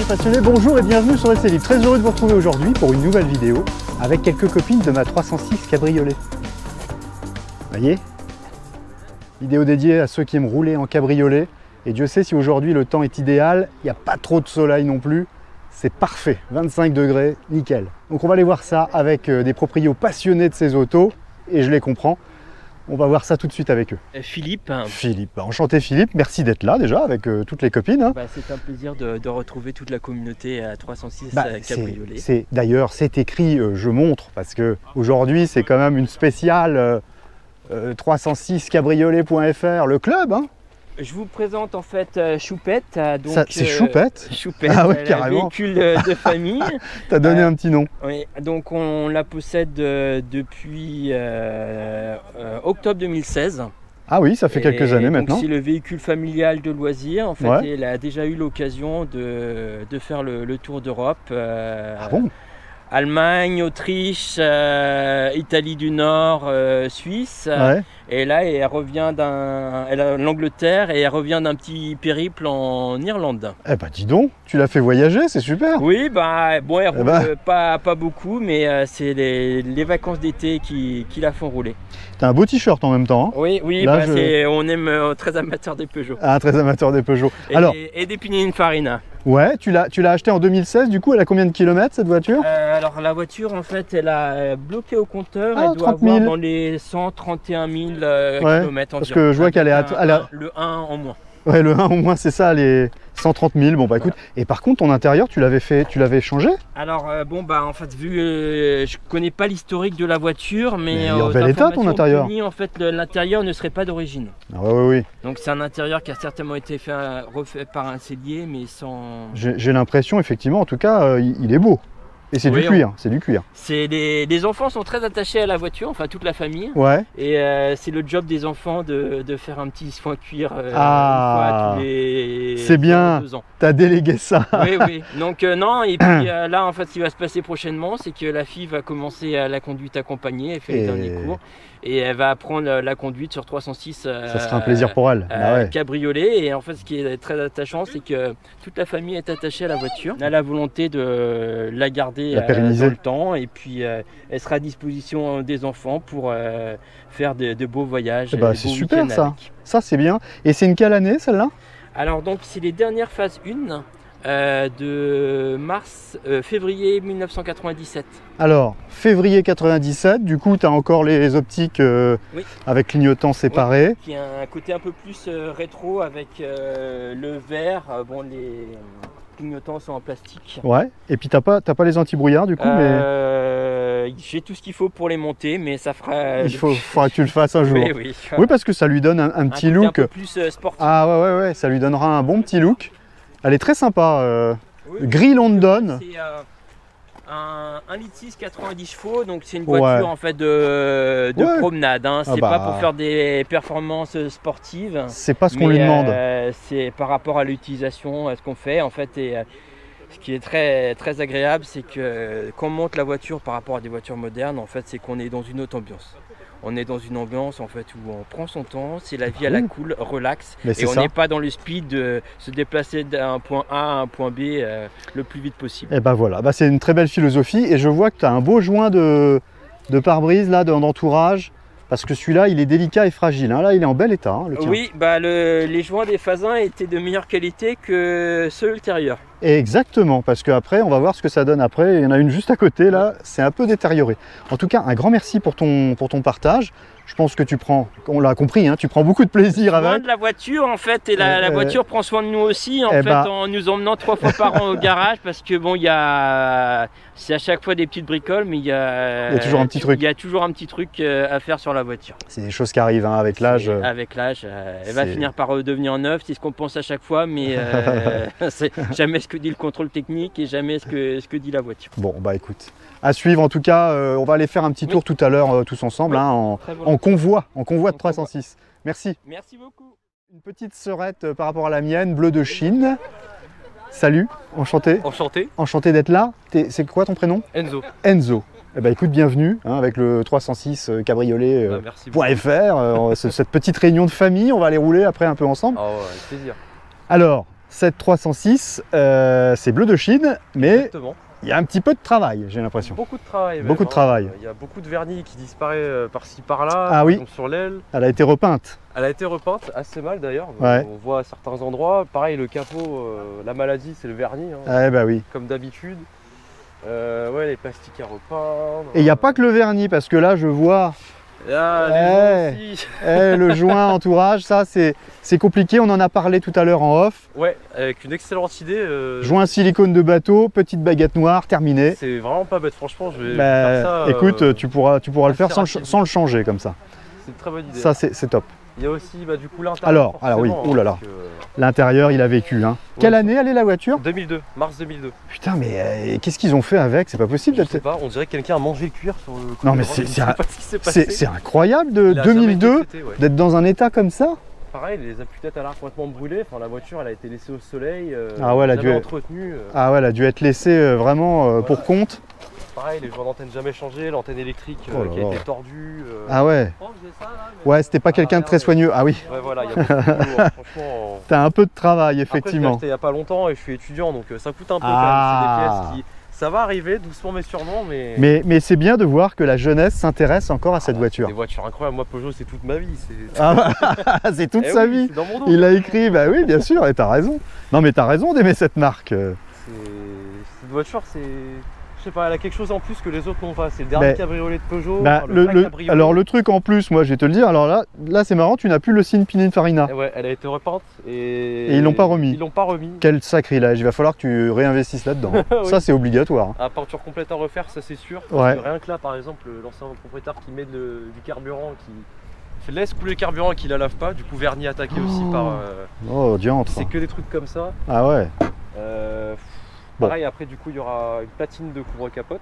amis passionnés, bonjour et bienvenue sur SL Libre. Très heureux de vous retrouver aujourd'hui pour une nouvelle vidéo avec quelques copines de ma 306 cabriolet. Voyez, vidéo dédiée à ceux qui aiment rouler en cabriolet. Et Dieu sait si aujourd'hui le temps est idéal, il n'y a pas trop de soleil non plus. C'est parfait, 25 degrés, nickel. Donc on va aller voir ça avec des proprios passionnés de ces autos et je les comprends. On va voir ça tout de suite avec eux. Philippe. Philippe, enchanté Philippe, merci d'être là déjà avec toutes les copines. C'est un plaisir de retrouver toute la communauté à 306 cabriolet. D'ailleurs, c'est écrit, je montre, parce que aujourd'hui c'est quand même une spéciale 306cabriolet.fr, le club. Hein. Je vous présente en fait Choupette. C'est Choupette. Choupette, ah ouais, carrément. Véhicule de famille. T'as donné un petit nom. Oui, donc on la possède depuis octobre 2016. Ah oui, ça fait quelques années maintenant. C'est le véhicule familial de loisirs. En fait, ouais. Elle a déjà eu l'occasion de faire le tour d'Europe. Ah bon? Allemagne, Autriche, Italie du Nord, Suisse. Ouais. Et là, elle revient l'Angleterre et elle revient d'un petit périple en Irlande. Eh ben dis donc, tu l'as fait voyager, c'est super. Oui, bon, elle roule pas beaucoup, mais c'est les vacances d'été qui la font rouler. T'as un beau t-shirt en même temps. Hein. Oui, là, on aime très amateur des Peugeot. Ah, très amateur des Peugeot. Et des Pininfarina. Ouais, tu l'as acheté en 2016, du coup elle a combien de kilomètres cette voiture? Alors la voiture en fait elle a bloqué au compteur, elle doit 30 000. avoir dans les 131 000 ouais, km environ. Parce que je vois qu'elle est le 1 en moins. Ouais, le 1 au moins c'est ça, les 130 000, bon bah écoute, et par contre ton intérieur tu l'avais changé? Alors en fait vu, je connais pas l'historique de la voiture, mais en bel état ton intérieur. En fait l'intérieur ne serait pas d'origine. Ah oui. Donc c'est un intérieur qui a certainement été refait par un sellier, mais sans... J'ai l'impression effectivement, en tout cas, il est beau. Et c'est du cuir, c'est du cuir. Les enfants sont très attachés à la voiture, enfin toute la famille. Ouais. Et c'est le job des enfants de faire un petit soin cuir une fois tous les c'est bien, 2 ans. T'as délégué ça. Oui. Donc non, et puis là en fait ce qui va se passer prochainement, c'est que la fille va commencer la conduite accompagnée, elle fait les derniers cours. Et elle va apprendre la conduite sur 306 ça sera un plaisir pour elle. cabriolet. Et en fait ce qui est très attachant, c'est que toute la famille est attachée à la voiture. On a la volonté de la garder dans le temps. Et puis elle sera à disposition des enfants pour faire de beaux voyages. C'est super ça. Ça c'est bien. Et c'est une quelle année celle-là? Alors donc c'est les dernières phases 1. De février 1997. Alors, février 97, du coup, tu as encore les optiques avec clignotants séparés. Oui, qui a un côté un peu plus rétro avec le vert. Les clignotants sont en plastique. Ouais, et puis t'as pas les anti-brouillards du coup j'ai tout ce qu'il faut pour les monter, mais ça fera... Il faudra que tu le fasses un jour. Oui, parce que ça lui donne un petit look. Un peu plus sportif. Ah ouais, ça lui donnera un bon petit look. Elle est très sympa, gris London. C'est un 1,6 litre 90 chevaux, donc c'est une voiture en fait de promenade. Hein. C'est pas pour faire des performances sportives. C'est pas ce qu'on lui demande. C'est par rapport à l'utilisation, à ce qu'on fait en fait. Et ce qui est très, très agréable, c'est que quand on monte la voiture par rapport à des voitures modernes, en fait, c'est qu'on est dans une autre ambiance. On est dans une ambiance en fait où on prend son temps, c'est la vie à la cool, relax, et on n'est pas dans le speed de se déplacer d'un point A à un point B le plus vite possible. Et ben voilà, c'est une très belle philosophie et je vois que tu as un beau joint de pare-brise là, d'entourage, parce que celui-là il est délicat et fragile, hein. Là il est en bel état, hein, le tien. Oui, les joints des Fasins étaient de meilleure qualité que ceux ultérieurs. Exactement, parce qu'après on va voir ce que ça donne après, il y en a une juste à côté là, c'est un peu détérioré. En tout cas, un grand merci pour ton partage. Je pense que tu prends, on l'a compris, hein, tu prends beaucoup de plaisir avec. De la voiture en fait, et la voiture prend soin de nous aussi en nous emmenant 3 fois par an au garage, parce que c'est à chaque fois des petites bricoles, mais il y a toujours un petit truc. Il y a toujours un petit truc à faire sur la voiture. C'est des choses qui arrivent hein, avec l'âge. Avec l'âge, elle va finir par devenir neuve, c'est ce qu'on pense à chaque fois, mais c'est jamais ce que dit le contrôle technique et jamais ce que dit la voiture. Bon bah écoute, à suivre en tout cas, on va aller faire un petit tour tout à l'heure tous ensemble, hein, en convoi de 306. Merci. Merci beaucoup. Une petite serette par rapport à la mienne, bleu de Chine. Salut, enchanté. Enchanté. Enchanté d'être là. C'est quoi ton prénom? Enzo. Enzo. Eh ben, écoute, bienvenue hein, avec le 306 cabriolet.fr. Cette petite réunion de famille, on va aller rouler après un peu ensemble. Oh, avec plaisir. Alors, Cette 306, c'est bleu de Chine, mais Exactement. il y a un petit peu de travail, j'ai l'impression. Beaucoup de travail. Beaucoup même, de travail. Il y a beaucoup de vernis qui disparaît par-ci par-là. Ah oui. Donc sur l'aile. Elle a été repeinte. Elle a été repeinte assez mal d'ailleurs. Ouais. On voit à certains endroits. Pareil, le capot, la maladie, c'est le vernis, hein, Ah bah oui. comme d'habitude. Ouais, les plastiques à repeindre. Et il n'y a pas que le vernis, parce que là, je vois Ah, les gens aussi. le joint entourage, ça c'est compliqué, on en a parlé tout à l'heure en off. Ouais, avec une excellente idée. Joint silicone de bateau, petite baguette noire, terminé. C'est vraiment pas bête, franchement. Je vais Bah, faire ça. écoute, tu pourras le faire assez sans le changer comme ça. C'est une très bonne idée. Ça c'est top. Il y a aussi du coup l'intérieur. Alors oui, forcément, oulala. parce que, L'intérieur, il a vécu. Hein. Ouais. Quelle année elle est la voiture? 2002, mars 2002. Putain, mais qu'est-ce qu'ils ont fait avec? C'est pas possible Je d'être. sais pas, on dirait que quelqu'un a mangé le cuir sur le côté Non, mais droit, c'est- je c'est sais un- pas ce qui s'est passé. C'est incroyable de Il a jamais été 2002 traité, ouais. d'être dans un état comme ça. Pareil, les appuis-têtes à l'arc complètement brûlés. Enfin, la voiture, elle a été laissée au soleil. Ah ouais, elle a jamais dû- entretenue. Ah ouais, elle a dû être laissée vraiment pour Voilà. compte. Pareil, les joints d'antenne jamais changés, l'antenne électrique Oh là qui a là. été tordue. Ah ouais. Oh, j'ai ça, là, mais- Ouais, c'était pas quelqu'un de très regardez. soigneux. Ah oui, Ouais, voilà, il y a beaucoup de boulot, hein, franchement. t'as un peu de travail, Après, je l'ai effectivement. acheté il y a pas longtemps et je suis étudiant, donc ça coûte un peu Ah. quand même. C'est des pièces qui. Ça va arriver doucement mais sûrement, mais. Mais c'est bien de voir que la jeunesse s'intéresse encore à cette voiture. Des voitures incroyables. Moi, Peugeot, c'est toute ma vie. Ah bah, c'est toute Eh sa oui, vie. c'est dans mon dos. Il a écrit, bah oui, bien sûr, et t'as raison. Non, mais t'as raison d'aimer cette marque. Cette voiture, c'est. Je sais pas, elle a quelque chose en plus que les autres n'ont pas. C'est le dernier Mais- cabriolet de Peugeot. Bah, enfin, le vrai cabriolet. alors le truc en plus, moi je vais te le dire, alors là c'est marrant, tu n'as plus le signe Pininfarina. Ouais, elle a été repeinte et. Et ils l'ont pas remis. Ils l'ont pas remis. Quel sacrilège, il va falloir que tu réinvestisses là-dedans. Oui. Ça c'est obligatoire. À peinture complète à refaire, ça c'est sûr. Parce Ouais. que rien que là, par exemple, l'ancien propriétaire qui met du carburant, qui laisse couler le carburant et qui la lave pas, du coup vernis attaqué aussi par. Oh diantre. C'est que des trucs comme ça. Ah ouais. Bon. Pareil, après du coup il y aura une platine de couvre-capote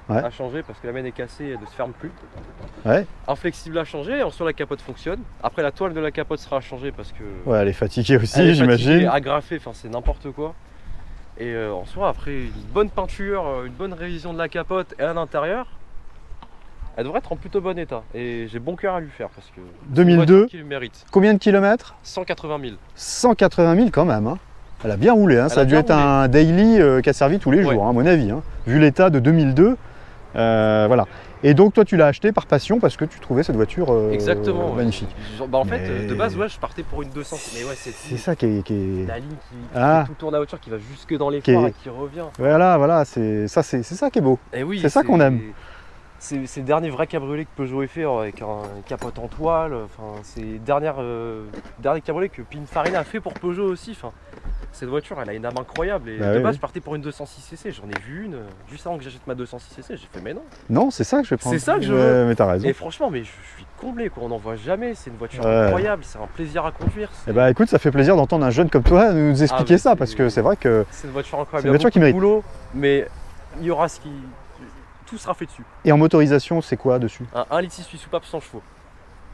Ouais. à changer parce que la mienne est cassée et elle ne se ferme plus. Ouais. Inflexible à changer, en soi la capote fonctionne. Après la toile de la capote sera à changer parce que Ouais, elle est fatiguée elle aussi, est fatiguée, j'imagine. agrafée, enfin c'est n'importe quoi. Et en soi après une bonne peinture, une bonne révision de la capote et à l'intérieur, elle devrait être en plutôt bon état. Et j'ai bon cœur à lui faire parce que c'est une 2002. voiture qui le mérite. Combien de kilomètres? 180 000. 180 000 quand même. Hein. Elle a bien roulé, hein. Elle Ça a a dû bien être roulé. un daily qui a servi tous les jours, Ouais. hein, à mon avis. Hein. Vu l'état de 2002, voilà. Et donc toi tu l'as acheté par passion parce que tu trouvais cette voiture Exactement. ouais. magnifique. Bah en fait Mais- de base ouais je partais pour une 200. Mais ouais C'est ça qui est... la ligne qui Ah. fait tout tourne la voiture qui va jusque dans les Qui est- phares et qui revient. Voilà, c'est ça qui est beau. Et oui, C'est ça qu'on aime. C'est le dernier vrai cabriolet que Peugeot ait fait avec une capote en toile. Enfin, c'est le dernier cabriolet que Pininfarina a fait pour Peugeot aussi. Enfin, cette voiture, elle a une âme incroyable. Et Bah de oui, base, oui. je partais pour une 206cc. J'en ai vu une juste avant que j'achète ma 206cc. J'ai fait, mais non. Non, c'est ça que je vais prendre. C'est ça que je Ouais, veux. mais t'as raison. Et franchement, mais je suis comblé. Quoi. On n'en voit jamais. C'est une voiture Ouais. incroyable. C'est un plaisir à conduire. Eh bah écoute, ça fait plaisir d'entendre un jeune comme toi nous expliquer mais ça c'est- parce que c'est vrai que... C'est une voiture incroyable. C'est une Il y a voiture qui beaucoup de mérite. boulot, mais il y aura ce qui. Tout sera fait dessus. Et en motorisation, c'est quoi dessus? Un 1,6 litre 8 soupapes 100 chevaux.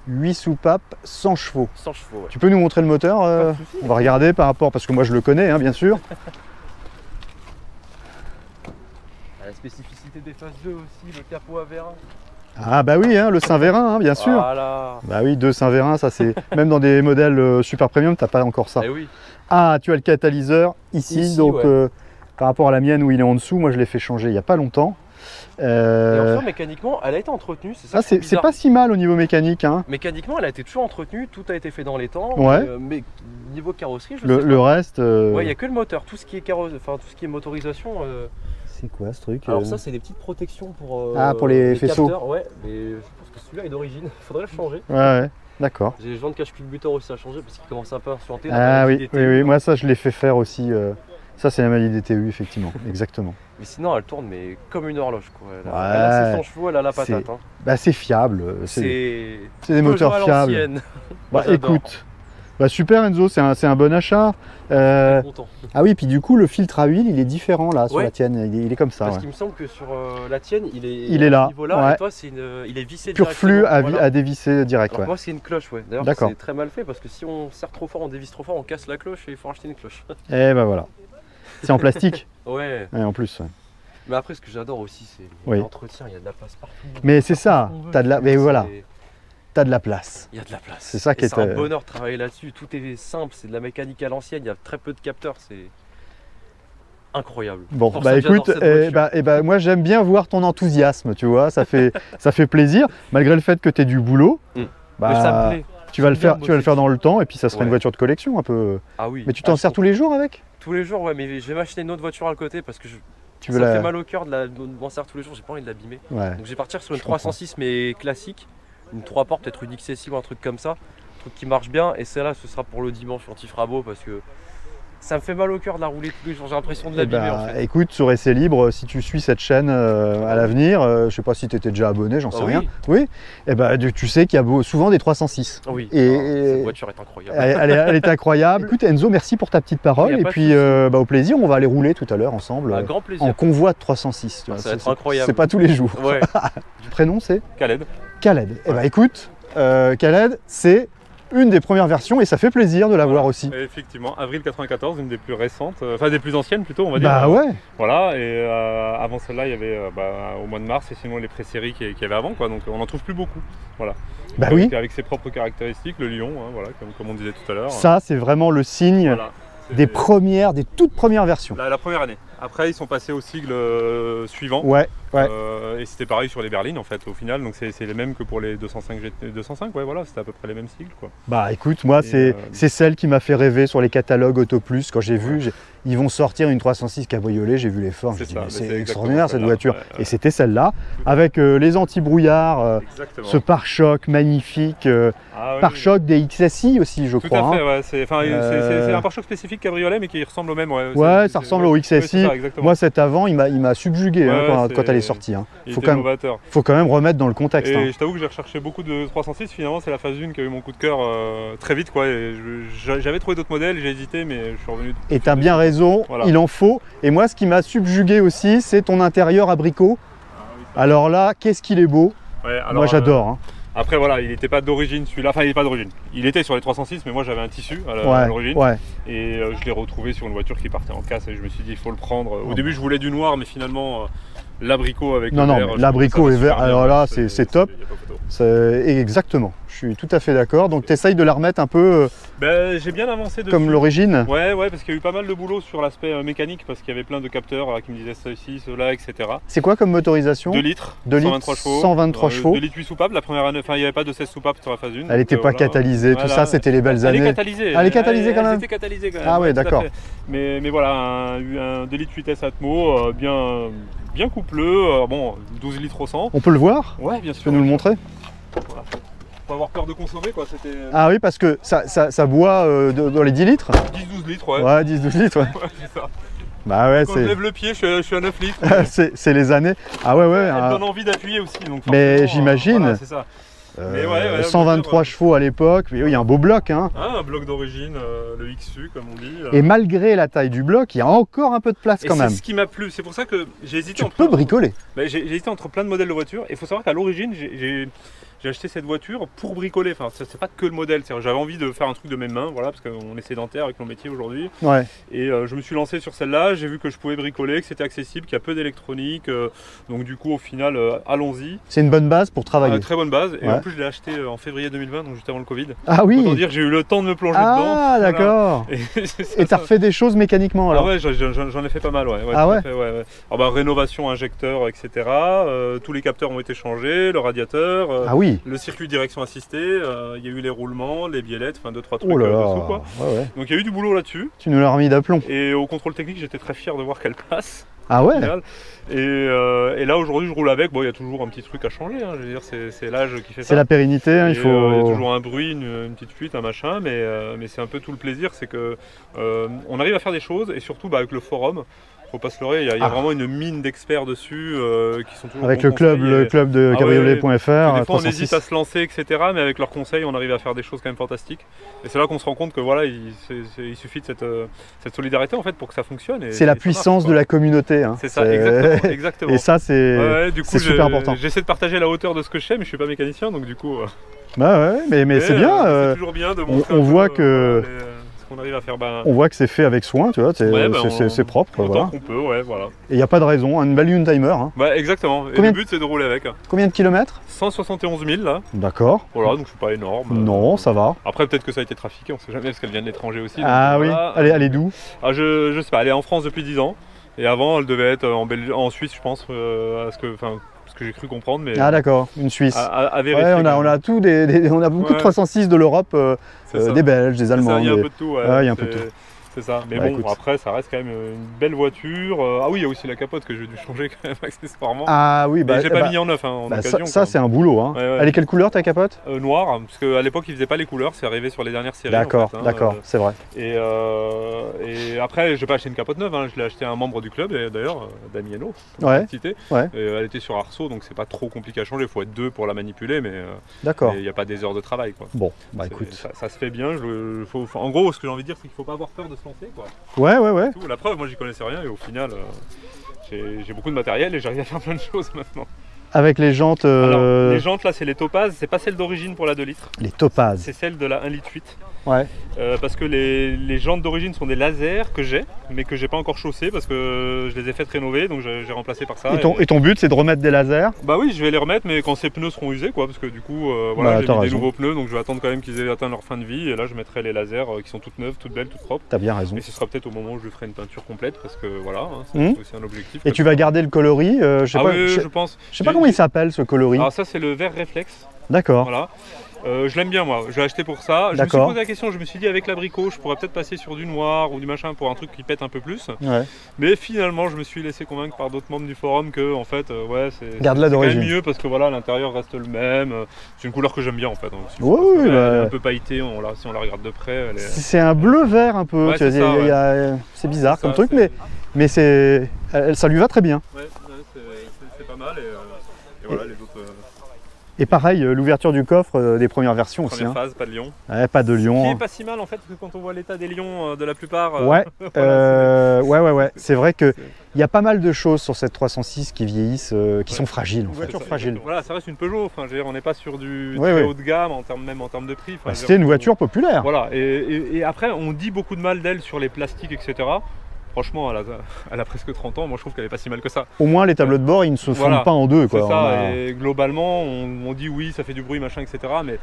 8 soupapes, 100 chevaux. 100 chevaux, ouais. Tu peux nous montrer le moteur Pas de souci. On va regarder par rapport, parce que moi je le connais, hein, bien sûr. La spécificité des phases 2 aussi, le capot à vérin. Ah bah oui, hein, le Saint-Vérin, hein, bien sûr. Voilà. Bah oui, 2 Saint-Vérin, ça c'est... Même dans des modèles super premium, t'as pas encore ça. Eh oui. Ah, tu as le catalyseur ici, Ici, donc ouais. par rapport à la mienne où il est en dessous, moi je l'ai fait changer il n'y a pas longtemps. Et en soi, mécaniquement, elle a été entretenue. C'est ça. Ah, qui est c'est bizarre. pas si mal au niveau mécanique. Hein. Mécaniquement, elle a été toujours entretenue. Tout a été fait dans les temps. Ouais. Mais niveau carrosserie, je Le, sais le pas. reste... Ouais, il n'y a que le moteur. Tout ce qui est enfin tout ce qui est motorisation. C'est quoi ce truc Alors ça, c'est des petites protections pour. Ah, pour les faisceaux. capteurs. Ouais. Mais je pense que celui-là est d'origine. Il faudrait le changer. Ouais, d'accord. J'ai les joints de cache-culbuteur aussi à changer parce qu'ils commencent un peu à suinter. Ah oui, oui, moi ça je l'ai fait faire aussi. Ça c'est la maladie DTU, effectivement, exactement. Mais sinon, elle tourne mais comme une horloge. Quoi. Elle a, Ouais. elle a ses 100 chevaux, elle a la C'est- patate. Hein. Bah c'est fiable, c'est des Peugeot moteurs à fiables. l'ancienne. Bah J'adore. écoute, bah, super Enzo, c'est un bon achat. Content. Ah oui, puis du coup le filtre à huile il est différent là sur Ouais. la tienne, il est comme ça. Parce Ouais. qu'il me semble que sur la tienne, Il est là, à ce niveau-là, ouais. et toi, il est vissé Pur flux directement. Voilà. à dévisser direct. Alors Ouais. que moi, c'est une cloche, ouais. D'ailleurs, D'accord. c'est très mal fait parce que si on serre trop fort, on dévisse trop fort, on casse la cloche et il faut acheter une cloche. Et bah voilà. C'est en plastique Ouais. ouais, en plus. Ouais. Mais après, ce que j'adore aussi, c'est Oui. l'entretien. Il y a de la place partout. Mais c'est On peut ça, faire ce qu'on veut. t'as de la... Mais voilà. C'est- tu as de la place. Il y a de la place. C'est ça qui C'est un bonheur de travailler là-dessus. Tout est simple, c'est de la mécanique à l'ancienne, il y a très peu de capteurs, c'est incroyable. Bon, Pour bah ça, écoute, j'adore cette voiture. moi j'aime bien voir ton enthousiasme, tu vois, ça fait plaisir, malgré le fait que tu aies du boulot. Mais ça me plaît. Tu vas le J'aime bien faire, bosser dans le temps, et puis ça sera une Ouais. voiture de collection un peu. Ah oui. Mais tu t'en sers tous les jours avec? Tous les jours, ouais, mais je vais m'acheter une autre voiture à côté parce que Tu ça veux me la... fait mal au cœur de m'en servir tous les jours, j'ai pas envie de l'abîmer. Ouais. Donc je vais partir sur une Je comprends. 306 mais classique, une 3 portes, peut-être une XSI ou un truc comme ça, un truc qui marche bien, et celle-là ce sera pour le dimanche anti-frabo parce que ça me fait mal au cœur de la rouler tous les jours, j'ai l'impression de l'abîmer en fait. Écoute, sur Essai Libre, si tu suis cette chaîne à l'avenir, je sais pas si tu étais déjà abonné, j'en sais rien. Oui. Et tu sais qu'il y a souvent des 306. Oui, Et cette voiture est incroyable. Elle est incroyable. Écoute Enzo, merci pour ta petite parole. Il y a Et pas de puis au plaisir, on va aller rouler tout à l'heure ensemble. Un grand plaisir. En convoi de 306. Tu vois. Ça va être incroyable. C'est pas tous les jours. Ouais. Le prénom c'est Khaled. Khaled. Et écoute, Khaled, c'est une des premières versions et ça fait plaisir de la voir aussi. Et effectivement, avril 94, une des plus récentes, enfin des plus anciennes plutôt, on va dire. Bah ouais. Voilà, et avant celle-là, il y avait au mois de mars, et sinon les pré-séries qu'il y avait avant, quoi. Donc on n'en trouve plus beaucoup. Voilà. Bah avec, oui. Avec ses propres caractéristiques, le lion, hein, voilà, comme on disait tout à l'heure. Ça, c'est vraiment le signe Voilà. des toutes premières versions. La première année. Après, ils sont passés au sigle suivant. Ouais. Et c'était pareil sur les berlines en fait, au final. Donc c'est les mêmes que pour les 205 GT. 205, ouais, voilà, c'était à peu près les mêmes sigles, quoi. Bah écoute, moi, c'est celle qui m'a fait rêver sur les catalogues Auto Plus. Quand j'ai vu, ils vont sortir une 306 cabriolet, j'ai vu les formes. Je me dis, c'est extraordinaire cette voiture. Et c'était celle-là, avec les anti-brouillards, ce pare-choc magnifique, pare-choc des XSI aussi, je crois. Tout à fait, ouais. C'est un pare-choc spécifique cabriolet, mais qui ressemble au même. Ouais, ça ressemble au XSI. Moi, cet avant, il m'a subjugué quand elle est sortie. Faut quand même remettre dans le contexte. Et je t'avoue que j'ai recherché beaucoup de 306. Finalement, c'est la phase 1 qui a eu mon coup de cœur très vite, quoi. J'avais trouvé d'autres modèles, j'ai hésité, mais je suis revenu. Et t'as bien raison, voilà. Il en faut. Et moi, ce qui m'a subjugué aussi, c'est ton intérieur abricot. Alors là, qu'est-ce qu'il est beau. Ouais, alors, moi, j'adore. Après voilà, il n'était pas d'origine celui-là, enfin il n'est pas d'origine. Il était sur les 306, mais moi j'avais un tissu à l'origine. Et je l'ai retrouvé sur une voiture qui partait en casse et je me suis dit il faut le prendre. Au début je voulais du noir, mais finalement l'abricot avec le vert. Non, l'abricot est vert, alors là c'est top. Exactement, je suis tout à fait d'accord. Donc tu essayes de la remettre un peu j'ai bien avancé dessus. Comme l'origine. Ouais, parce qu'il y a eu pas mal de boulot sur l'aspect mécanique, parce qu'il y avait plein de capteurs qui me disaient ceci, cela, etc. C'est quoi comme motorisation? 2 litres, 123 chevaux. 123 chevaux. 2 litres 8 soupapes, la première année, enfin il n'y avait pas de 16 soupapes sur la phase 1. Elle n'était pas catalysée, tout ça c'était les belles années. Elle est catalysée. Elle est catalysée quand même. Elle était catalysée quand même. Ah ouais, d'accord. Mais voilà, un 2 litres 8S Atmo, bien coupleux, bon 12 litres au 100. On peut le voir? Ouais, bien sûr. Tu peux nous le montrer? Voilà. Faut avoir peur de consommer, quoi. Ah oui, parce que ça boit dans les 10 litres? 10-12 litres, ouais. Ouais, 10-12 litres, ouais. Ouais, c'est ça. Bah ouais, quand je lève le pied, je suis à 9 litres. c'est les années. Ah ouais. Elle donne envie d'appuyer aussi. Donc mais j'imagine. Voilà, c'est ça. 123 chevaux à l'époque, il y a un beau bloc. Hein. Un bloc d'origine, le XU comme on dit. Et malgré la taille du bloc, il y a encore un peu de place quand même. C'est ce qui m'a plu, c'est pour ça que j'ai hésité. Tu peux bricoler. J'ai hésité entre plein de modèles de voitures. Et il faut savoir qu'à l'origine, j'ai acheté cette voiture pour bricoler. Enfin, c'est pas que le modèle. J'avais envie de faire un truc de mes mains, voilà, parce qu'on est sédentaire avec mon métier aujourd'hui. Ouais. Et je me suis lancé sur celle-là. J'ai vu que je pouvais bricoler, que c'était accessible, qu'il y a peu d'électronique. Donc du coup, au final, allons-y. C'est une bonne base pour travailler. Très bonne base. Et en plus, je l'ai acheté en février 2020, donc juste avant le Covid. Ah oui. Autant dire que j'ai eu le temps de me plonger dedans. Ah d'accord. Voilà. Et t'as refait des choses mécaniquement alors? Ah ouais, j'en ai fait pas mal, ouais. Ah ouais. Alors, rénovation, injecteur, etc. Tous les capteurs ont été changés, le radiateur, le circuit de direction assistée, il y a eu les roulements, les biellettes, enfin 2-3 trucs dessous, quoi. Donc il y a eu du boulot là-dessus. Tu nous l'as remis d'aplomb. Et au contrôle technique, j'étais très fier de voir qu'elle passe. Ah ouais. Et là aujourd'hui je roule avec, bon il y a toujours un petit truc à changer, hein. Je veux dire c'est l'âge qui fait ça. C'est la pérennité, hein, il faut... Il y a toujours un bruit, une petite fuite, un machin, mais c'est un peu tout le plaisir, c'est que on arrive à faire des choses, et surtout avec le forum, faut pas se leurrer, il y a vraiment une mine d'experts dessus qui sont toujours avec le club de cabriolet.fr. Des fois on hésite à se lancer, etc. Mais avec leurs conseils, on arrive à faire des choses quand même fantastiques. Et c'est là qu'on se rend compte que voilà, il suffit de cette solidarité en fait pour que ça fonctionne. C'est la puissance de la communauté. Hein. C'est ça, exactement. Et ça c'est super important. J'essaie de partager à la hauteur de ce que je sais, mais je suis pas mécanicien, donc du coup. Bah ouais, mais c'est bien. C'est toujours bien de montrer on voit que qu'on arrive à faire. On voit que c'est fait avec soin, tu vois, c'est propre. Autant qu'on peut, ouais, voilà. Et il n'y a pas de raison, une belle Hyundaimer. Hein. Bah, exactement, et le but c'est de rouler avec. Combien de kilomètres? 171 000 là. D'accord. Voilà, donc c'est pas énorme. Non, ça va. Après, peut-être que ça a été trafiqué, on sait jamais, parce qu'elle vient de l'étranger aussi. Ah oui, voilà. elle est d'où? Je sais pas, elle est en France depuis 10 ans. Et avant, elle devait être en Suisse, je pense, ce que j'ai cru comprendre. Mais ah d'accord, une Suisse. À vérifier. Ouais, on a beaucoup de 306 de l'Europe, des Belges, des Allemands. Il y a un peu de tout, ouais. Il y a un peu de tout. C'est ça, mais bon, écoute. Après ça reste quand même une belle voiture. Ah oui, il y a aussi la capote que j'ai dû changer quand même accessoirement. Ah oui, j'ai pas mis en neuf en occasion. Ça c'est un boulot. Hein. Ouais. Elle est quelle couleur ta capote? Noire, parce qu'à l'époque ils faisaient pas les couleurs, c'est arrivé sur les dernières séries. D'accord, en fait, d'accord, c'est vrai. Et après, j'ai pas acheté une capote neuve, je l'ai acheté à un membre du club, d'ailleurs, Damiano. Ouais. Elle était sur arceau, donc c'est pas trop compliqué à changer, il faut être deux pour la manipuler, mais il n'y a pas des heures de travail. Quoi. Bon, bah écoute. Ça se fait bien, en gros, ce que j'ai envie de dire, c'est qu'il faut pas avoir peur de se lancer. Quoi. Ouais. La preuve, moi j'y connaissais rien et au final, j'ai beaucoup de matériel et j'arrive à faire plein de choses maintenant. Avec les jantes. Alors, les jantes là, c'est les topazes, c'est pas celle d'origine pour la 2 litres. Les topazes. C'est celle de la 1,8 litre. Ouais. Parce que les jantes d'origine sont des lasers que j'ai, mais que j'ai pas encore chaussé parce que je les ai fait rénover, donc j'ai remplacé par ça. Et ton but c'est de remettre des lasers? Bah oui, je vais les remettre, mais quand ces pneus seront usés, quoi, parce que du coup, j'ai mis des nouveaux pneus, donc je vais attendre quand même qu'ils aient atteint leur fin de vie, et là je mettrai les lasers qui sont toutes neuves, toutes belles, toutes propres. T'as bien raison. Et ce sera peut-être au moment où je ferai une peinture complète, parce que voilà, c'est aussi un objectif. Et tu vas garder le coloris? Je pense. Je sais pas comment il s'appelle ce coloris. Alors ça c'est le vert réflexe. D'accord. Voilà. Je l'aime bien moi, je l'ai acheté pour ça. Je me suis posé la question, je me suis dit avec l'abricot, je pourrais peut-être passer sur du noir ou du machin pour un truc qui pète un peu plus. Ouais. Mais finalement, je me suis laissé convaincre par d'autres membres du forum que en fait, c'est quand même mieux parce que voilà, l'intérieur reste le même. C'est une couleur que j'aime bien en fait. Oui, elle est un peu pailletée, si on la regarde de près. C'est un bleu vert un peu. Ouais, c'est bizarre comme truc, mais ça lui va très bien. Ouais, c'est pas mal et voilà les autres. Et pareil, l'ouverture du coffre des premières versions aussi. Première phase, pas de lion. Ouais, pas de lion. Ce qui est pas si mal en fait, parce que quand on voit l'état des lions de la plupart. Ouais, ouais. C'est vrai qu'il y a pas mal de choses sur cette 306 qui vieillissent, qui sont fragiles. Une voiture fragile. Voilà, ça reste une Peugeot. Enfin, on n'est pas sur du très haut de gamme même en termes de prix. C'était une voiture populaire. Voilà. Et après, on dit beaucoup de mal d'elle sur les plastiques, etc. Franchement, elle a presque 30 ans, moi je trouve qu'elle est pas si mal que ça. Au moins les tableaux de bord, ils ne se fondent pas en deux. C'est ça, et globalement, on dit oui, ça fait du bruit, machin, etc. Mais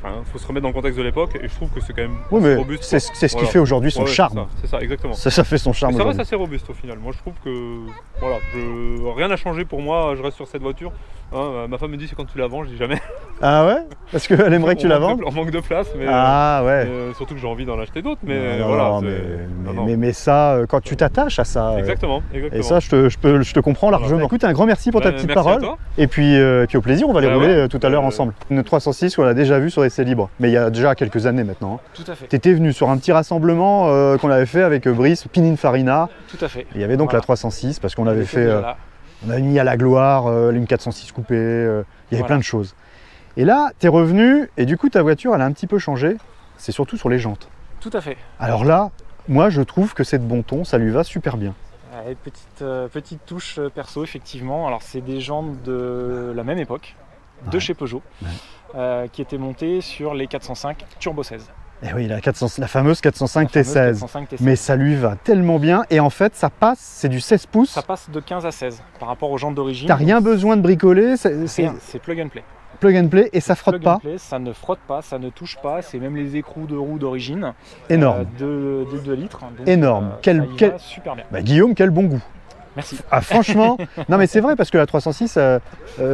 il faut se remettre dans le contexte de l'époque, et je trouve que c'est quand même assez robuste. C'est ce qui fait aujourd'hui son charme. C'est ça, exactement. Ça fait son charme. Ça reste assez robuste au final. Moi je trouve que rien n'a changé pour moi, je reste sur cette voiture. Ma femme me dit c'est quand tu la vends, je dis jamais. Ah ouais? Parce qu'elle aimerait que tu la vendes? On manque de place, mais surtout que j'ai envie d'en acheter d'autres. Mais ça, quand tu t'attaches à ça. Exactement. Et ça, je te comprends largement. Écoute, un grand merci pour ta petite parole. Et puis au plaisir, on va les rouler tout à l'heure ensemble. Une 306 qu'on a déjà vue sur essai libre, mais il y a déjà quelques années maintenant. Tout à fait. Tu étais venu sur un petit rassemblement qu'on avait fait avec Brice, Pininfarina. Tout à fait. Il y avait donc la 306 parce qu'on avait fait. On avait mis à la gloire une 406 coupée, il y avait plein de choses. Et là, tu es revenu et du coup ta voiture elle a un petit peu changé, c'est surtout sur les jantes. Tout à fait. Alors là, moi je trouve que c'est de bon ton, ça lui va super bien. Petite touche perso effectivement, alors c'est des jantes de la même époque, de chez Peugeot, qui étaient montées sur les 405 Turbo 16. Et oui, la fameuse 405 T16. Mais ça lui va tellement bien. Et en fait, ça passe, c'est du 16 pouces. Ça passe de 15 à 16 par rapport aux jantes d'origine. T'as rien besoin de bricoler. C'est plug and play. Plug and play et ça frotte pas. Ça ne frotte pas, ça ne touche pas. C'est même les écrous de roues d'origine. Énorme. De 2 litres. Donc, énorme. Va super bien. Guillaume, quel bon goût. Merci. Ah franchement, non mais c'est vrai parce que la 306,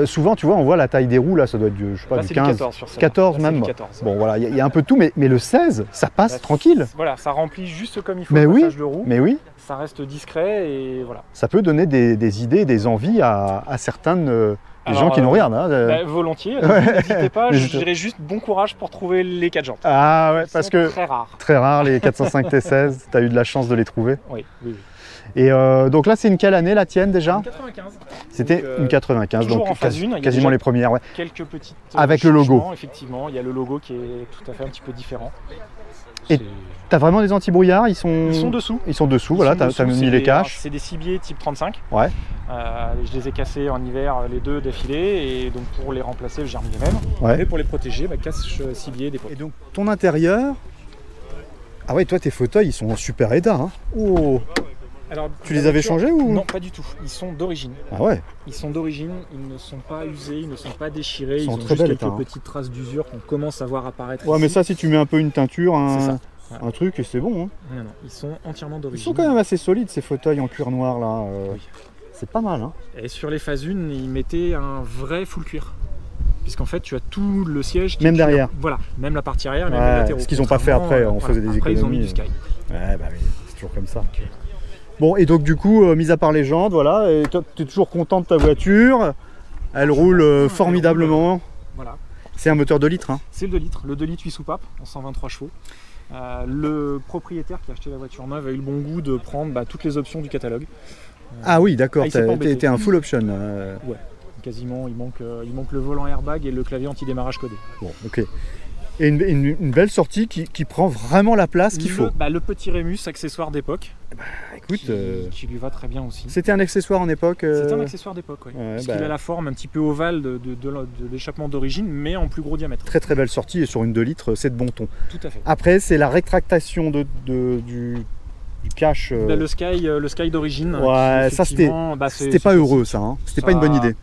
souvent tu vois, on voit la taille des roues là, ça doit être du, je sais pas, du 15, 14 même. 14. Bon voilà, il y a un peu de tout, mais le 16, ça passe tranquille. Voilà, ça remplit juste comme il faut le passage de roue. Mais oui. Ça reste discret et voilà. Ça peut donner des idées, des envies à certains des gens qui nous regardent. Hein, volontiers, n'hésitez pas, je dirais juste bon courage pour trouver les 4 jantes. Ah ouais, parce que très rare les 405 T16, tu as eu de la chance de les trouver. Oui. Et donc là, c'est une quelle année la tienne déjà? Une 95. C'était une 95, donc en phase 1, quasiment les premières. Ouais. Quelques petites avec le logo. Effectivement, il y a le logo qui est tout à fait un petit peu différent. Et tu as vraiment des anti-brouillards? Ils sont dessous. Ils sont dessous, voilà, tu as mis les caches. C'est des cibiers type 35. Ouais. Je les ai cassés en hiver, les deux d'affilée, et donc pour les remplacer, j'ai remis les mêmes. Ouais. Et pour les protéger, cache cibier des potes. Et donc ton intérieur, Ah ouais, toi tes fauteuils ils sont en super état. Hein. Oh. Alors, tu les avais changés ou? Non, pas du tout. Ils sont d'origine. Ah ouais. Ils sont d'origine, ils ne sont pas usés, ils ne sont pas déchirés, ils ont très juste bel quelques état, petites traces d'usure qu'on commence à voir apparaître. Ouais, ici. mais ça, si tu mets un peu une teinture, Ouais. un truc, et c'est bon. Hein. Non, ils sont entièrement Ils d'origine. sont quand même assez solides ces fauteuils en cuir noir là. Oui. C'est pas mal. Hein. Et sur les phases 1, ils mettaient un vrai full cuir. Puisqu'en fait, tu as tout le siège. Même derrière. Voilà, même la partie arrière, même ouais, les latéraux. Ce qu'ils n'ont pas fait après, on faisait des après, économies. Ils ont mis du Sky. Ouais, bah oui, c'est toujours comme ça. Okay. Bon, et donc du coup, mis à part les jantes, voilà, et toi, tu es toujours content de ta voiture. Elle roule formidablement. Voilà. C'est un moteur 2 litres. Hein. C'est le 2 litres, le 2 litres 8 soupapes en 123 chevaux. Le propriétaire qui a acheté la voiture neuve a eu le bon goût de prendre toutes les options du catalogue. Ah oui, d'accord, t'es un full option. Ouais, quasiment, il manque le volant airbag et le clavier anti-démarrage codé. Bon, ok. Et une belle sortie qui prend vraiment la place qu'il faut. Le petit Rémus, accessoire d'époque. Écoute, qui lui va très bien aussi. C'était un accessoire en époque C'était un accessoire d'époque, oui. Ouais, parce qu'il a la forme un petit peu ovale de l'échappement d'origine, mais en plus gros diamètre. Très très belle sortie et sur une 2 litres, c'est de bon ton. Tout à fait. Après, c'est la rétractation du cache. Le Sky d'origine. Ouais, ça c'était pas heureux ça. Hein. C'était pas une bonne idée.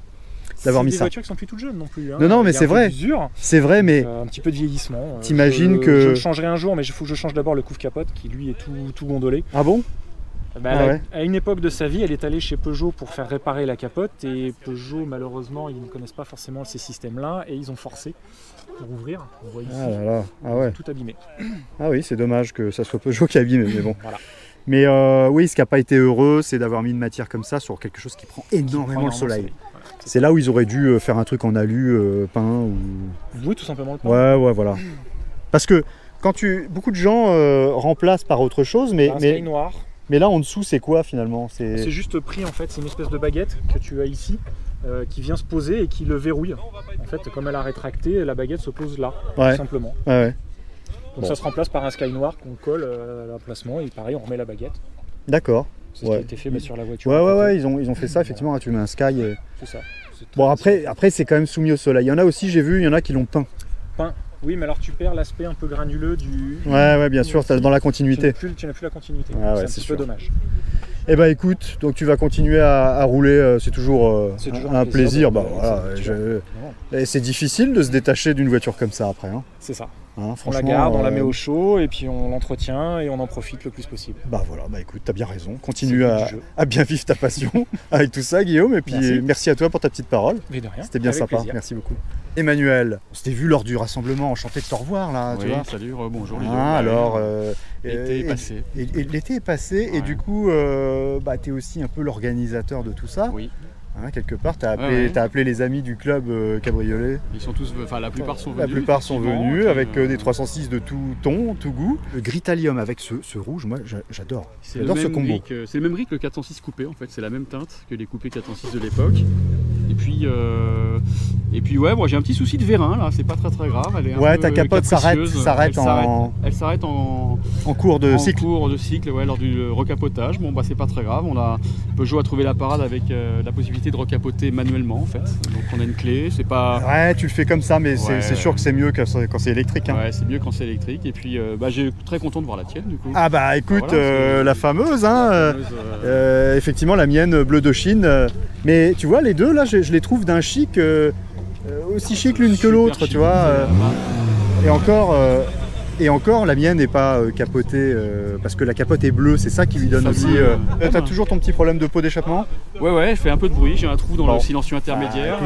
D'avoir mis ça. C'est des voitures qui sont plus toutes jeunes non plus. Hein. Non, mais c'est vrai. C'est vrai, mais. Un petit peu de vieillissement. T'imagines que. Je le changerai un jour, mais il faut que je change d'abord le couvre-capote qui lui est tout gondolé. Ah bon? À une époque de sa vie, elle est allée chez Peugeot pour faire réparer la capote et Peugeot, malheureusement, ils ne connaissent pas forcément ces systèmes-là et ils ont forcé pour ouvrir. On voit ici, ouais. tout abîmé. Ah oui, c'est dommage que ça soit Peugeot qui a abîmé, mais bon. Voilà. Mais oui, ce qui n'a pas été heureux, c'est d'avoir mis une matière comme ça sur quelque chose qui prend énormément le soleil. C'est là où ils auraient dû faire un truc en alu peint ou... Oui, tout simplement le peint. Ouais, voilà. Parce que beaucoup de gens remplacent par autre chose, mais noir. Mais là en dessous, c'est quoi finalement? C'est juste pris en fait, c'est une espèce de baguette que tu as ici qui vient se poser et qui le verrouille. En fait, comme elle a rétracté, la baguette se pose là, tout simplement. Ouais. Donc ça se remplace par un Sky noir qu'on colle à l'emplacement et pareil, on remet la baguette. D'accord. C'est ce qui a été fait sur la voiture. Ouais, ils ont fait ça effectivement. Tu mets un Sky. C'est ça. Bon après c'est quand même soumis au soleil. Il y en a aussi, j'ai vu, il y en a qui l'ont peint. Oui, mais alors tu perds l'aspect un peu granuleux du... Ouais, bien sûr, dans la continuité. Tu n'as plus la continuité, c'est un petit peu dommage. Eh ben écoute, donc tu vas continuer à rouler, c'est toujours un plaisir. Et c'est difficile de se détacher d'une voiture comme ça après. Hein. C'est ça. Hein, on la garde, on la met au chaud et puis on l'entretient et on en profite le plus possible. Écoute, t'as bien raison. Continue à bien vivre ta passion avec tout ça, Guillaume. Et puis merci à toi pour ta petite parole. Mais de rien. C'était bien sympa. Plaisir. Merci beaucoup. Emmanuel, on s'était vu lors du rassemblement, enchanté de te revoir là. Oui, tu vois. Salut, bonjour. Alors, l'été est passé. L'été est passé et du coup, tu es aussi un peu l'organisateur de tout ça. Oui. Hein, quelque part, tu as appelé les amis du club cabriolet. Ils sont tous, la plupart sont venus. La plupart sont venus avec des 306 de tout ton, tout goût. Le Gritalium avec ce rouge, moi j'adore. J'adore ce combo. C'est le même gris que le 406 coupé en fait, c'est la même teinte que les coupés 406 de l'époque. Et puis moi j'ai un petit souci de vérin là, c'est pas très grave. Elle est ta capote s'arrête elle s'arrête en cours de cycle. Lors du recapotage. Bon c'est pas très grave. Peugeot a trouvé la parade avec la possibilité de recapoter manuellement en fait. Donc on a une clé, c'est pas. Ouais, tu le fais comme ça, mais c'est sûr que c'est mieux quand c'est électrique. Hein. Ouais, c'est mieux quand c'est électrique. Et puis j'ai très content de voir la tienne du coup. Ah bah écoute, la fameuse, hein. Effectivement la mienne bleu de Chine. Mais tu vois les deux là, je les trouve d'un chic aussi chic l'une que l'autre, tu vois. Et encore, la mienne n'est pas capotée parce que la capote est bleue, c'est ça qui lui donne aussi. T'as toujours ton petit problème de pot d'échappement? Ouais, elle fait un peu de bruit, j'ai un trou dans le silencieux intermédiaire.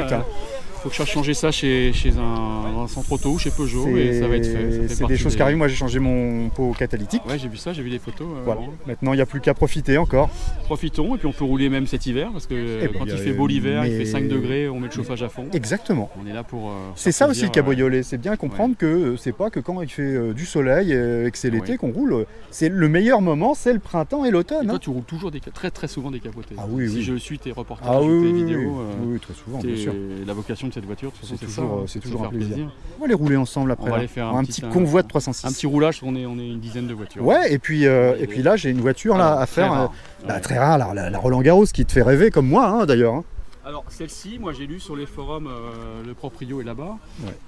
Faut que je fasse changer ça chez un centre auto, chez Peugeot, et ça va être fait. C'est des choses qui arrivent. Moi j'ai changé mon pot catalytique. Ouais, j'ai vu ça, j'ai vu des photos. Voilà. Maintenant il n'y a plus qu'à profiter encore. Profitons, et puis on peut rouler même cet hiver, parce que quand il fait beau l'hiver, il fait 5 degrés, on met le chauffage à fond. Exactement. On est là pour. C'est ça aussi le cabriolet, c'est bien comprendre que c'est pas que quand il fait du soleil et que c'est l'été qu'on roule. C'est le meilleur moment, c'est le printemps et l'automne. Toi tu roules toujours très souvent décapoté. Ah oui. Si je suis tes reportages, tes vidéos. Oui, très souvent, bien sûr. La vocation de cette voiture, c'est toujours un plaisir. On va les rouler ensemble après. On va aller faire un petit convoi de 306. Un petit roulage, on est une dizaine de voitures. Ouais, et puis là j'ai une voiture là à faire. Très rare, la Roland Garros qui te fait rêver comme moi d'ailleurs. Alors celle-ci, moi j'ai lu sur les forums, le proprio est là-bas,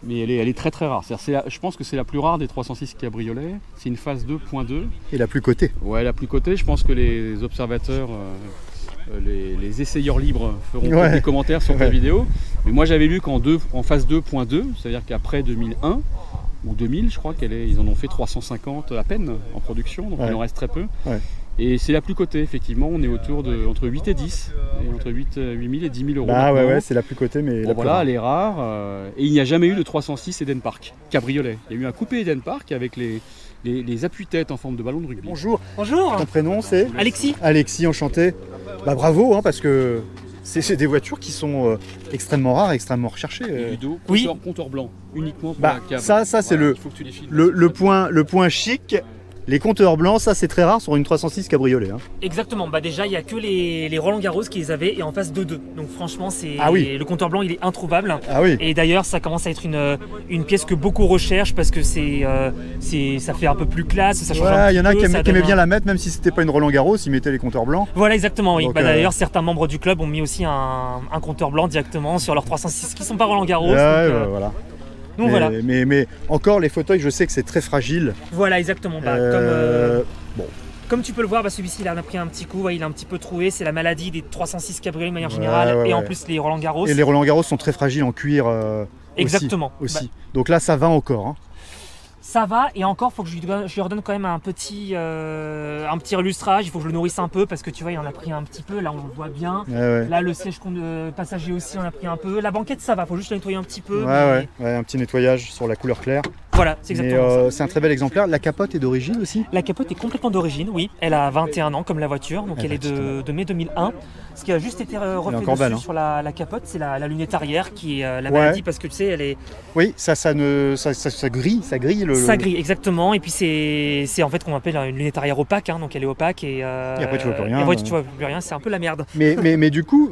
mais elle est très très rare. Je pense que c'est la plus rare des 306 cabriolets. C'est une phase 2.2. Et la plus cotée. Ouais, la plus cotée. Je pense que les observateurs, les essayeurs libres feront des commentaires sur ta vidéo. Mais moi j'avais lu qu'en phase 2.2, c'est-à-dire qu'après 2001 ou 2000, je crois ils en ont fait 350 à peine en production, donc il en reste très peu. Et c'est la plus cotée, effectivement, on est autour de entre 8 et 10, et entre 8 000 et 10 000 euros. Ah c'est la plus cotée, mais voilà, elle est rare. Et il n'y a jamais eu de 306 Eden Park cabriolet. Il y a eu un coupé Eden Park avec les appuis-têtes en forme de ballon de rugby. Bonjour. Bonjour. Ton prénom c'est Alexis. Alexis, enchanté. Bravo, parce que c'est des voitures qui sont extrêmement rares, extrêmement recherchées. Ludo, compteur blanc, uniquement pour la cab. Ça c'est le point chic. Les compteurs blancs, ça c'est très rare sur une 306 cabriolet. Exactement, déjà il n'y a que les Roland Garros qui les avaient et en face 2-2. Donc franchement, le compteur blanc il est introuvable. Et d'ailleurs ça commence à être une pièce que beaucoup recherchent parce que ça fait un peu plus classe, ça change un petit peu. Il y en a qui aimaient bien la mettre, même si c'était pas une Roland Garros, ils mettaient les compteurs blancs. Voilà, exactement, oui. D'ailleurs certains membres du club ont mis aussi un compteur blanc directement sur leurs 306 qui sont pas Roland Garros. Voilà. Donc, voilà. Mais encore les fauteuils, je sais que c'est très fragile. Voilà, exactement. Comme tu peux le voir, celui-ci il a pris un petit coup, il est un petit peu troué. C'est la maladie des 306 cabriolets de manière générale. Et en plus les Roland Garros. Et les Roland Garros sont très fragiles en cuir. Exactement. Aussi. Donc là ça va encore. Ça va, et encore, il faut que je lui redonne quand même un petit relustrage. Il faut que je le nourrisse un peu parce que tu vois, il en a pris un petit peu. Là, on le voit bien. Là, le siège passager aussi, on a pris un peu. La banquette, ça va, il faut juste la nettoyer un petit peu. Un petit nettoyage sur la couleur claire. Voilà, c'est exactement ça. C'est un très bel exemplaire. La capote est d'origine aussi? La capote est complètement d'origine, oui. Elle a 21 ans comme la voiture, donc elle est de mai 2001. Ce qui a juste été refait dessus sur la capote, c'est la lunette arrière qui est la maladie parce que tu sais, elle est... Oui, ça grille le... Ça grille, exactement. Et puis c'est en fait qu'on appelle une lunette arrière opaque, donc elle est opaque et après tu vois plus rien. Et après tu vois plus rien, c'est un peu la merde. Mais du coup,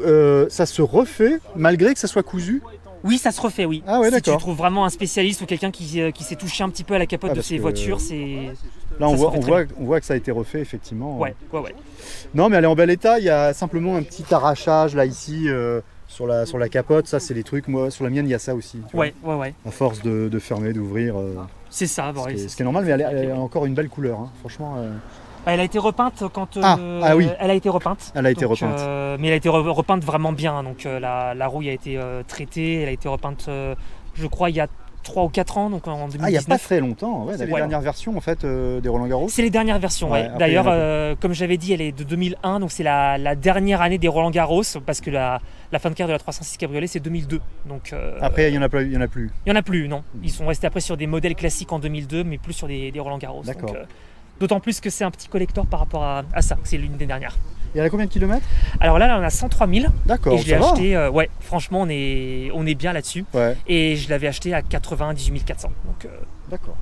ça se refait malgré que ça soit cousu? Oui, ça se refait, oui. Si tu trouves vraiment un spécialiste ou quelqu'un qui s'est touché un petit peu à la capote de ses voitures, c'est... Là, on voit que ça a été refait, effectivement. Ouais. Non, mais elle est en bel état. Il y a simplement un petit arrachage, là, ici, sur la capote. Ça, c'est les trucs. Moi, sur la mienne, il y a ça aussi. Ouais. À force de fermer, d'ouvrir. C'est ça. Ce qui est normal, mais elle a encore une belle couleur. Franchement... Elle a été repeinte quand... oui. Elle a été repeinte. Elle a été repeinte. Mais elle a été repeinte vraiment bien. Donc la rouille a été traitée. Elle a été repeinte, je crois, il y a 3 ou 4 ans, donc en 2019. Il n'y a pas très longtemps. C'est les dernières versions en fait des Roland Garros. C'est les dernières versions, D'ailleurs, comme j'avais dit, elle est de 2001, donc c'est la dernière année des Roland Garros, parce que la fin de carrière de la 306 cabriolet, c'est 2002. Donc, après, il n'y en a plus. Il n'y en a plus, non. Ils sont restés après sur des modèles classiques en 2002, mais plus sur des Roland Garros. D'accord. D'autant plus que c'est un petit collector par rapport à ça, c'est l'une des dernières. Et elle a combien de kilomètres? Alors là, on a 103 000. D'accord, et je l'ai acheté, franchement, on est bien là-dessus. Et je l'avais acheté à 98 400. D'accord.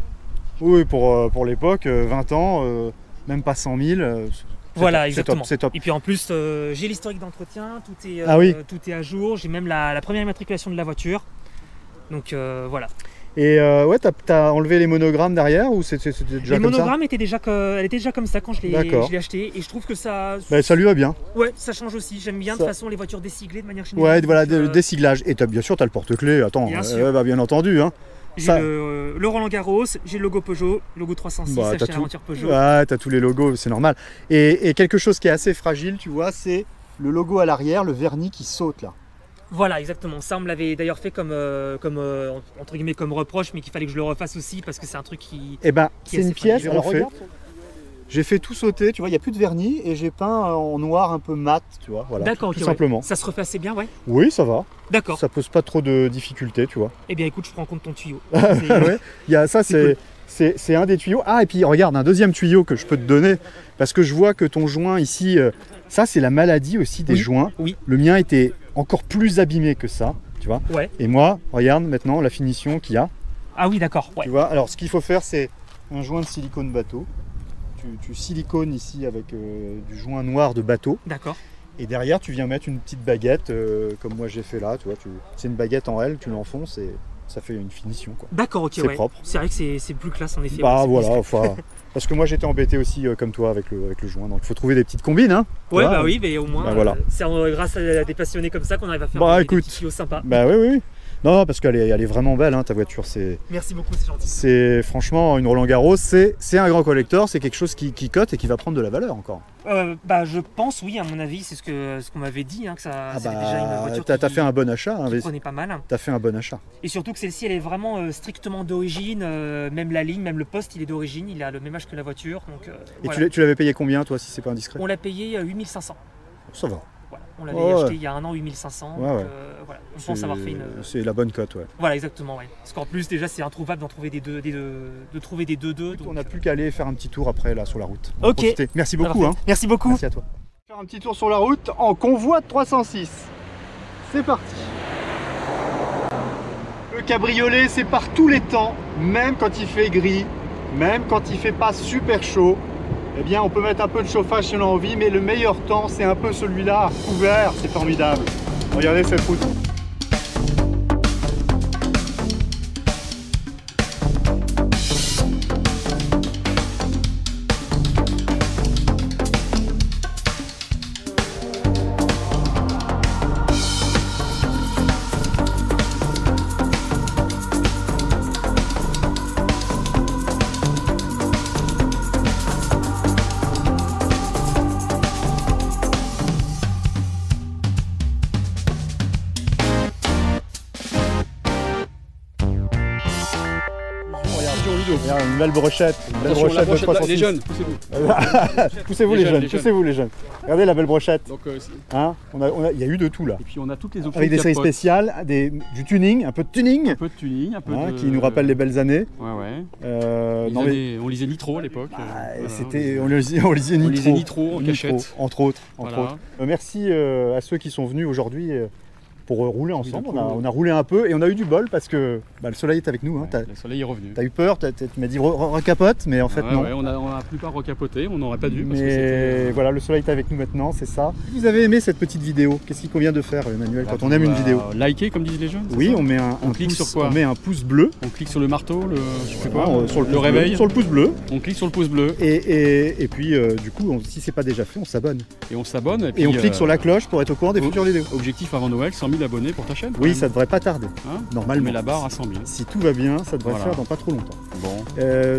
Oui, pour l'époque, 20 ans, même pas 100 000. Voilà, exactement. C'est top. Et puis en plus, j'ai l'historique d'entretien, tout est à jour. J'ai même la première immatriculation de la voiture. Donc voilà. Et t'as enlevé les monogrammes derrière ou c'était déjà comme ça? Les monogrammes elle était déjà comme ça quand je l'ai acheté et je trouve que ça... ça lui va bien. Ouais, ça change aussi. J'aime bien de toute façon les voitures désiglées de manière générale. Ouais, voilà, le désiglage. Et bien sûr, t'as le porte-clés. Attends, bien entendu. J'ai le Roland Garros, j'ai le logo Peugeot, le logo 306, acheté à l'aventure Peugeot. Ouais, t'as tous les logos, c'est normal. Et quelque chose qui est assez fragile, tu vois, c'est le logo à l'arrière, le vernis qui saute là. Voilà, exactement. Ça, on me l'avait d'ailleurs fait comme entre guillemets comme reproche, mais qu'il fallait que je le refasse aussi parce que c'est un truc qui... c'est une pièce, alors j'ai fait tout sauter, tu vois, il n'y a plus de vernis et j'ai peint en noir un peu mat, tu vois, voilà. D'accord, tout simplement. Ça se refait assez bien, ouais? Oui, ça va. D'accord. Ça pose pas trop de difficultés, tu vois. Eh bien, écoute, je prends en compte ton tuyau. Ça, c'est un des tuyaux. Ah, et puis regarde, un deuxième tuyau que je peux te donner, parce que je vois que ton joint ici, ça, c'est la maladie aussi des joints. Oui. Le mien était encore plus abîmé que ça, tu vois. Ouais. Et moi, regarde maintenant la finition qu'il y a. Ah oui, d'accord. Ouais. Tu vois, alors ce qu'il faut faire, c'est un joint de silicone bateau. Tu silicones ici avec du joint noir de bateau. D'accord. Et derrière, tu viens mettre une petite baguette, comme moi j'ai fait là. Tu vois, c'est une baguette en L, tu l'enfonces et ça fait une finition quoi. D'accord, ok, c'est propre. C'est vrai que c'est plus classe en effet. Bah voilà, enfin, parce que moi j'étais embêté aussi comme toi avec le joint, donc il faut trouver des petites combines. Hein, ouais, bah oui, mais au moins, voilà. C'est grâce à des passionnés comme ça qu'on arrive à faire des petits tuyaux sympas. Bah oui. Non, parce qu'elle est vraiment belle, hein, ta voiture. Merci beaucoup, c'est gentil. C'est franchement une Roland Garros, c'est un grand collector, c'est quelque chose qui cote et qui va prendre de la valeur encore. Bah je pense, oui, à mon avis, c'est ce qu'on m'avait dit, hein, que ça c'était déjà une voiture t'as fait un bon achat. Qui prenait pas mal. T'as fait un bon achat. Et surtout que celle-ci, elle est vraiment strictement d'origine, même la ligne, même le poste, il est d'origine, il a le même âge que la voiture. Donc, et voilà. Tu l'avais payé combien, toi, si c'est pas indiscret? On l'a payé 8500. Ça va. Voilà. On l'avait acheté il y a un an, 8500. Ouais, donc, voilà. On pense avoir fait une. C'est la bonne cote, ouais. Voilà, exactement, ouais. Parce qu'en plus, déjà, c'est introuvable d'en trouver de trouver des 2-2. On n'a plus qu'à aller faire un petit tour après, là, sur la route. Ok. Profiter. Merci beaucoup. Hein. Merci beaucoup. Merci à toi. Faire un petit tour sur la route en convoi de 306. C'est parti. Le cabriolet, c'est par tous les temps, même quand il fait gris, même quand il fait pas super chaud. Eh bien, on peut mettre un peu de chauffage si on a envie, mais le meilleur temps, c'est un peu celui-là, couvert, c'est formidable. Regardez cette route. Regarde, une belle brochette. Une belle brochette de 306. Les jeunes, poussez-vous. Poussez-vous les jeunes. Regardez la belle brochette. Donc, hein, il y a eu de tout là. Et puis on a toutes les options. Avec des séries spéciales, du tuning, un peu de tuning. Un peu de tuning, un peu hein, qui nous rappelle les belles années. Ouais. On lisait Nitro à l'époque. On lisait Nitro en cachette. Entre autres. Merci à ceux qui sont venus aujourd'hui. Pour rouler ensemble, on a roulé un peu et on a eu du bol parce que le soleil est avec nous. Hein. Le soleil est revenu. T'as eu peur, tu m'as dit recapote, mais en fait non. Ouais, on a plus pas recapoté, on n'aurait pas dû. Mais voilà, le soleil est avec nous maintenant, c'est ça. Vous avez aimé cette petite vidéo? Qu'est-ce qu'il convient de faire, Emmanuel, quand on aime une vidéo? Liker, comme disent les jeunes. Oui, on met on clique sur quoi? On met un pouce bleu. On clique sur le marteau, sur le réveil. Sur le pouce bleu. On clique sur le pouce bleu. Et puis du coup, si c'est pas déjà fait, on s'abonne. Et on s'abonne. Et on clique sur la cloche pour être au courant des futures vidéos. Objectif avant Noël, 100 000 abonnés pour ta chaîne. Oui, ça devrait pas tarder. Hein, normalement. On met la barre à 100 000. Si tout va bien, ça devrait faire dans pas trop longtemps. Bon.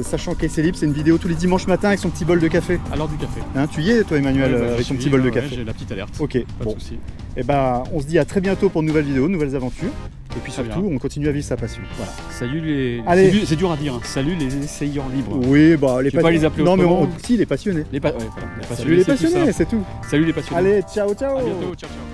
Sachant qu'Essai Libre, c'est une vidéo tous les dimanches matin avec son petit bol de café. À l'heure du café. Hein, tu y es, toi, Emmanuel, avec ton petit bol de café? J'ai la petite alerte. Ok, pas de souci. Et on se dit à très bientôt pour de nouvelles vidéos, de nouvelles aventures. Et puis surtout, on continue à vivre sa passion. Voilà. Salut les. C'est dur à dire. Hein. Salut les essayeurs libres. Oui, les passionnés. Pas les appeler non, mais si, les passionnés. Les passionnés. Salut les passionnés, c'est tout. Salut les passionnés. Allez, ciao, ciao. À bientôt, ciao, ciao.